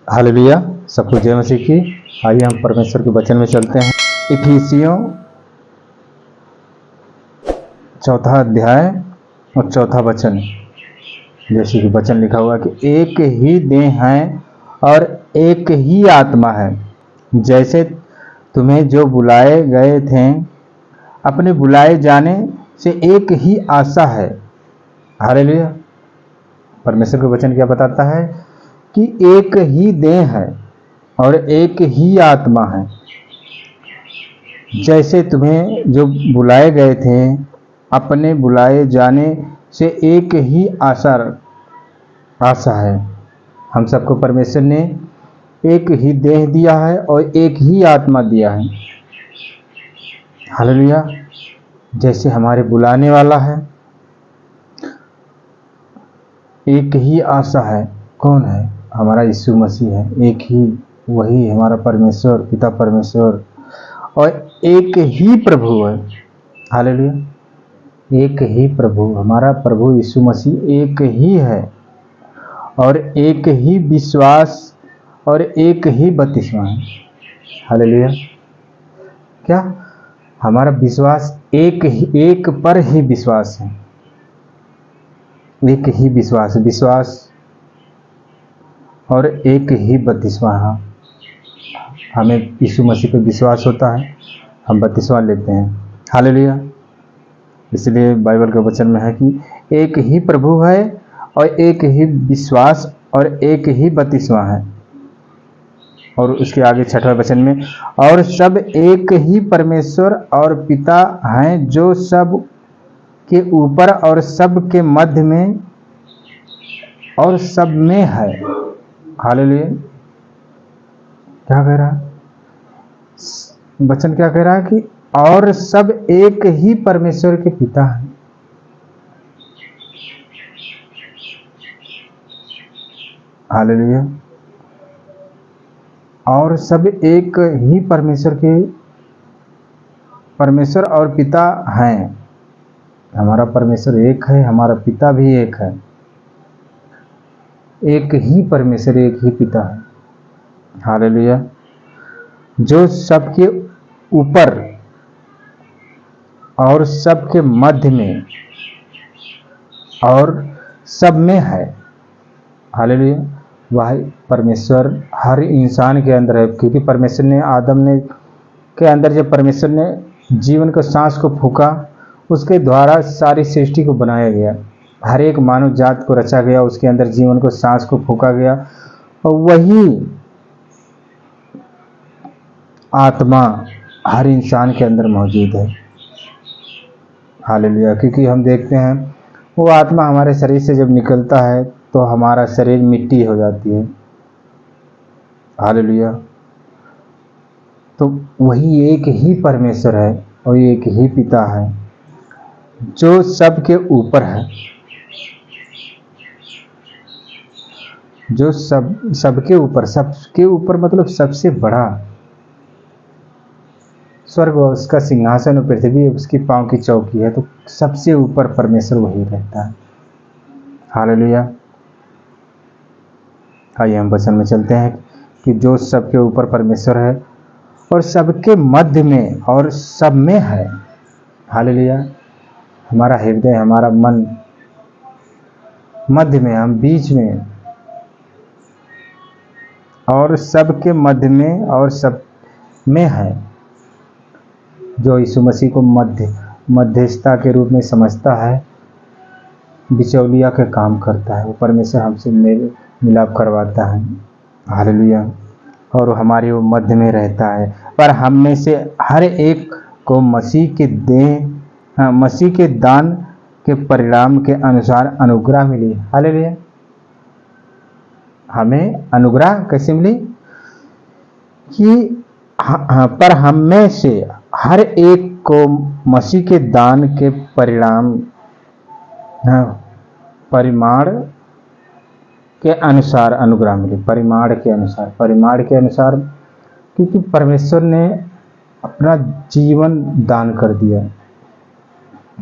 Hallelujah. सबको जय मसीह की। आइए हम परमेश्वर के वचन में चलते हैं। इफिसियों चौथा अध्याय और चौथा वचन, जैसे कि वचन लिखा हुआ कि एक ही देह है और एक ही आत्मा है, जैसे तुम्हें जो बुलाए गए थे अपने बुलाए जाने से एक ही आशा है। हालेलुया। परमेश्वर के वचन क्या बताता है कि एक ही देह है और एक ही आत्मा है, जैसे तुम्हें जो बुलाए गए थे अपने बुलाए जाने से एक ही आशा है। हम सबको परमेश्वर ने एक ही देह दिया है और एक ही आत्मा दिया है। हालेलुया। जैसे हमारे बुलाने वाला है, एक ही आशा है। कौन है? हमारा यीशु मसीह है। एक ही, वही हमारा परमेश्वर, पिता परमेश्वर, और एक ही प्रभु है। हालेलुया। एक ही प्रभु, हमारा प्रभु यीशु मसीह एक ही है, और एक ही विश्वास और एक ही बपतिस्मा है। हालेलुया। क्या? हमारा विश्वास एक पर ही विश्वास है। एक ही विश्वास और एक ही बपतिस्मा है। हमें यीशु मसीह पे विश्वास होता है, हम बपतिस्मा लेते हैं। हालेलुया। इसलिए बाइबल के वचन में है कि एक ही प्रभु है और एक ही विश्वास और एक ही बपतिस्मा है। और उसके आगे छठवें वचन में, और सब एक ही परमेश्वर और पिता हैं, जो सब के ऊपर और सब के मध्य में और सब में है। हालेलुया। क्या कह रहा है वचन? क्या कह रहा है कि और सब एक ही परमेश्वर के पिता हैं। हालेलुया। और सब एक ही परमेश्वर और पिता हैं। हमारा परमेश्वर एक है, हमारा पिता भी एक है। एक ही परमेश्वर, एक ही पिता है। हालेलुया। जो सबके ऊपर और सबके मध्य में और सब में है। हालेलुया। वह परमेश्वर हर इंसान के अंदर है, क्योंकि परमेश्वर ने आदम ने के अंदर जब परमेश्वर ने जीवन को सांस को फूका, उसके द्वारा सारी सृष्टि को बनाया गया। हर एक मानव जात को रचा गया, उसके अंदर जीवन को सांस को फूका गया, और वही आत्मा हर इंसान के अंदर मौजूद है। हालेलुया। क्योंकि हम देखते हैं वो आत्मा हमारे शरीर से जब निकलता है तो हमारा शरीर मिट्टी हो जाती है। हालेलुया। तो वही एक ही परमेश्वर है और एक ही पिता है, जो सबके ऊपर है, जो सबके ऊपर मतलब सबसे बड़ा। स्वर्ग उसका सिंहासन और पृथ्वी उसकी पांव की चौकी है, तो सबसे ऊपर परमेश्वर वही रहता है। हालेलुया। आइए हम वचन में चलते हैं कि जो सबके ऊपर परमेश्वर है और सबके मध्य में और सब में है। हालेलुया। हमारा हृदय, हमारा मन मध्य में, हम बीच में, और सबके मध्य में और सब में है। जो यीशु मसीह को मध्यस्थता के रूप में समझता है, बिचौलिया का काम करता है, वो परमेश्वर हमसे मेल मिलाप करवाता है। हालेलुया। और हमारे वो मध्य में रहता है। पर हम में से हर एक को मसीह के दान के परिणाम के अनुसार अनुग्रह मिली। हालेलुया। हमें अनुग्रह कैसे मिली? कि पर हम में से हर एक को मसीह के दान के परिमाण के अनुसार अनुग्रह मिले। परिमाण के अनुसार, क्योंकि परमेश्वर ने अपना जीवन दान कर दिया।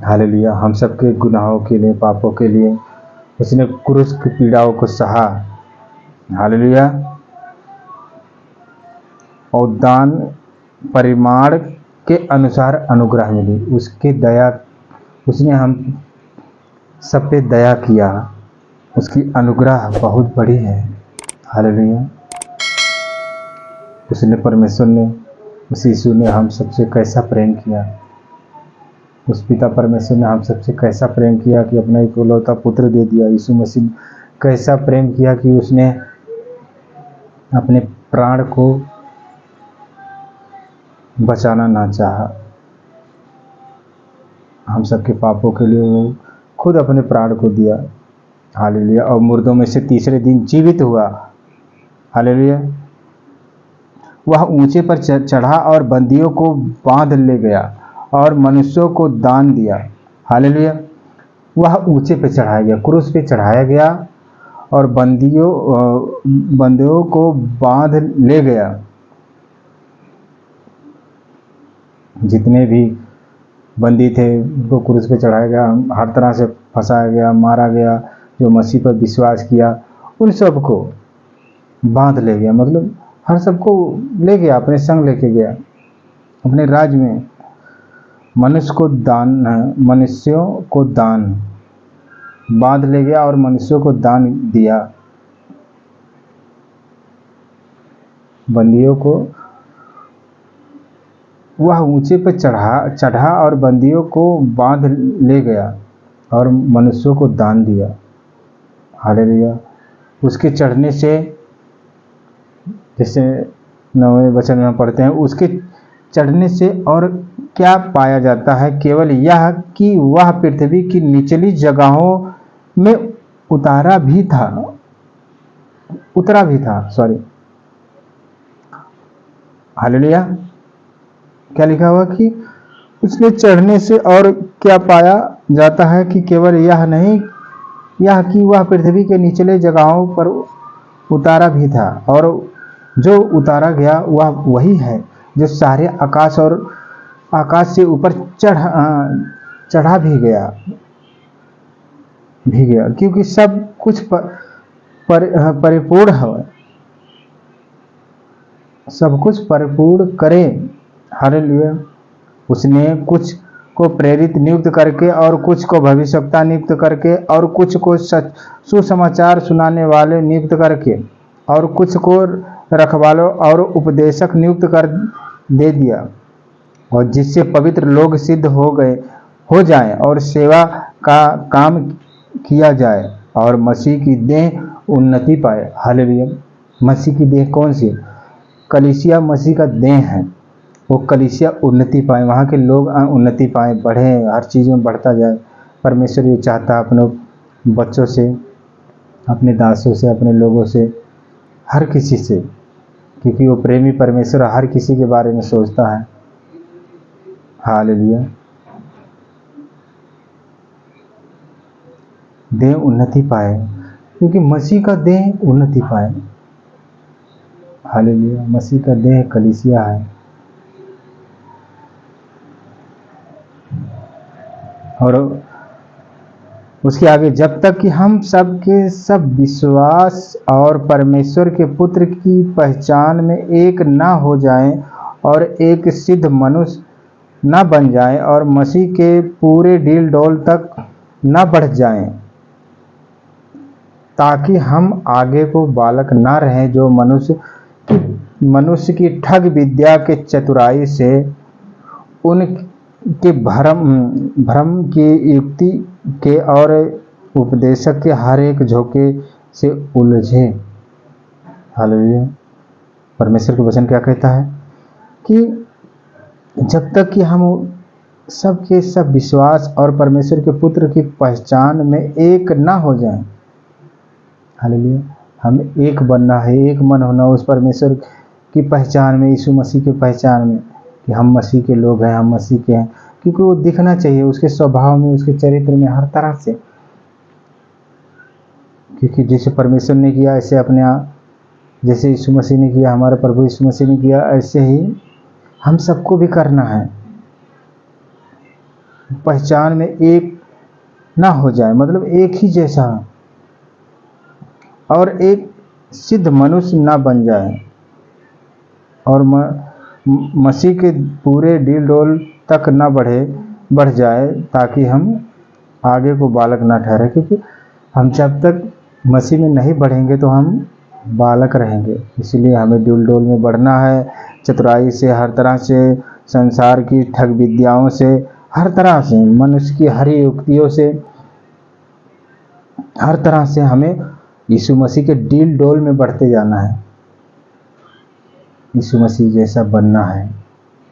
हालेलुया। हम सबके गुनाहों के लिए, पापों के लिए उसने क्रूस की पीड़ाओं को सहा। हालेलुया। और दान परिमाण के अनुसार अनुग्रह मिली। उसके दया, उसने हम सब पे दया किया, उसकी अनुग्रह बहुत बड़ी है। हालेलुया। उसने परमेश्वर ने, उस यीशु ने हम सबसे कैसा प्रेम किया, उस पिता परमेश्वर ने हम सबसे कैसा प्रेम किया कि अपना इकलौता पुत्र दे दिया। यीशु मसीह कैसा प्रेम किया कि उसने अपने प्राण को बचाना ना चाहा। हम सबके पापों के लिए वो खुद अपने प्राण को दिया। हालेलुया। और मुर्दों में से तीसरे दिन जीवित हुआ। हालेलुया। वह ऊंचे पर चढ़ा और बंदियों को बांध ले गया और मनुष्यों को दान दिया। हालेलुया। वह ऊंचे पे चढ़ाया गया, क्रूस पे चढ़ाया गया और बंदियों को बांध ले गया। जितने भी बंदी थे उनको क्रूस पे चढ़ाया गया, हर तरह से फंसाया गया, मारा गया। जो मसीह पर विश्वास किया उन सबको बांध ले गया, मतलब हर सबको ले गया, अपने संग लेके गया अपने राज्य में। मनुष्यों को दान बांध ले गया और मनुष्यों को दान दिया। बंदियों को वह ऊंचे पर चढ़ा और बंदियों को बांध ले गया और मनुष्यों को दान दिया। हालेलुया। उसके चढ़ने से, जैसे 9वें वचन में पढ़ते हैं, उसके चढ़ने से और क्या पाया जाता है? केवल यह कि वह पृथ्वी की निचली जगहों में उतरा भी था। हालेलुया। क्या लिखा हुआ कि उसने चढ़ने से और क्या पाया जाता है कि केवल यह नहीं, यह कि वह पृथ्वी के निचले जगहों पर उतारा भी था। और जो उतारा गया वह वही है जो सारे आकाश से ऊपर चढ़ा भी गया, क्योंकि सब कुछ परिपूर्ण है, सब कुछ परिपूर्ण करे। हालेलुया। उसने कुछ को प्रेरित नियुक्त करके और कुछ को भविष्यवक्ता नियुक्त करके और कुछ को सुसमाचार सुनाने वाले नियुक्त करके और कुछ को रखवालों और उपदेशक नियुक्त कर दे दिया, और जिससे पवित्र लोग सिद्ध हो जाएं और सेवा का काम किया जाए और मसीह की देह उन्नति पाए। हालेलुया। मसीह की देह कौन सी? कलीसिया मसीह का देह है। वो कलीसिया उन्नति पाए, वहाँ के लोग उन्नति पाए, बढ़े, हर चीज़ में बढ़ता जाए। परमेश्वर ये चाहता है अपने बच्चों से, अपने दासों से, अपने लोगों से, हर किसी से, क्योंकि वो प्रेमी परमेश्वर हर किसी के बारे में सोचता है। हालेलुया। देह उन्नति पाए, क्योंकि मसीह का देह उन्नति पाए। हालेलुया। मसीह का देह कलीसिया है। और उसके आगे, जब तक कि हम सब के सब विश्वास और परमेश्वर के पुत्र की पहचान में एक ना हो जाएं और एक सिद्ध मनुष्य ना बन जाएं और मसीह के पूरे डील डोल तक ना बढ़ जाएं, ताकि हम आगे को बालक ना रहें जो मनुष्य की ठग विद्या के चतुराई से, उनके भ्रम की युक्ति के और उपदेशक के हर एक झोंके से उलझे। हालेलुया। परमेश्वर के वचन क्या कहता है कि जब तक कि हम सबके सब विश्वास और परमेश्वर के पुत्र की पहचान में एक ना हो जाएं। हालेलुया। हमें एक बनना है, एक मन होना उस परमेश्वर की पहचान में, यीशु मसीह की पहचान में, कि हम मसीह के लोग हैं, हम मसीह के हैं, क्योंकि वो दिखना चाहिए उसके स्वभाव में, उसके चरित्र में, हर तरह से। क्योंकि जैसे परमेश्वर ने किया ऐसे अपने जैसे यीशु मसीह ने किया, हमारे प्रभु यीशु मसीह ने किया, ऐसे ही हम सबको भी करना है। पहचान में एक ना हो जाए, मतलब एक ही जैसा, और एक सिद्ध मनुष्य ना बन जाए। और मसीह के पूरे डील डोल तक न बढ़ जाए, ताकि हम आगे को बालक ना ठहरे, क्योंकि हम जब तक मसीह में नहीं बढ़ेंगे तो हम बालक रहेंगे। इसलिए हमें डील डोल में बढ़ना है, चतुराई से, हर तरह से, संसार की ठग विद्याओं से, हर तरह से, मनुष्य की हर युक्तियों से, हर तरह से हमें यीशु मसीह के डील डोल में बढ़ते जाना है। यीशु मसीह जैसा बनना है।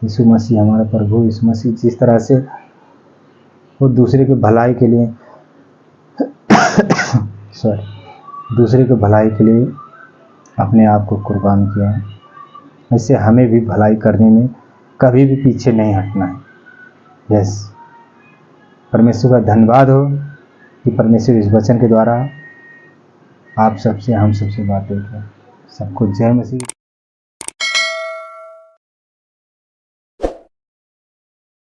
यीशु मसीह हमारा प्रभु यीशु मसीह जिस तरह से वो दूसरे के भलाई के लिए दूसरे के भलाई के लिए अपने आप को कुर्बान किया है, ऐसे हमें भी भलाई करने में कभी भी पीछे नहीं हटना है। यस, परमेश्वर का धन्यवाद हो कि परमेश्वर इस वचन के द्वारा आप सबसे, हम सबसे बातें करें। सबको जय मसीह।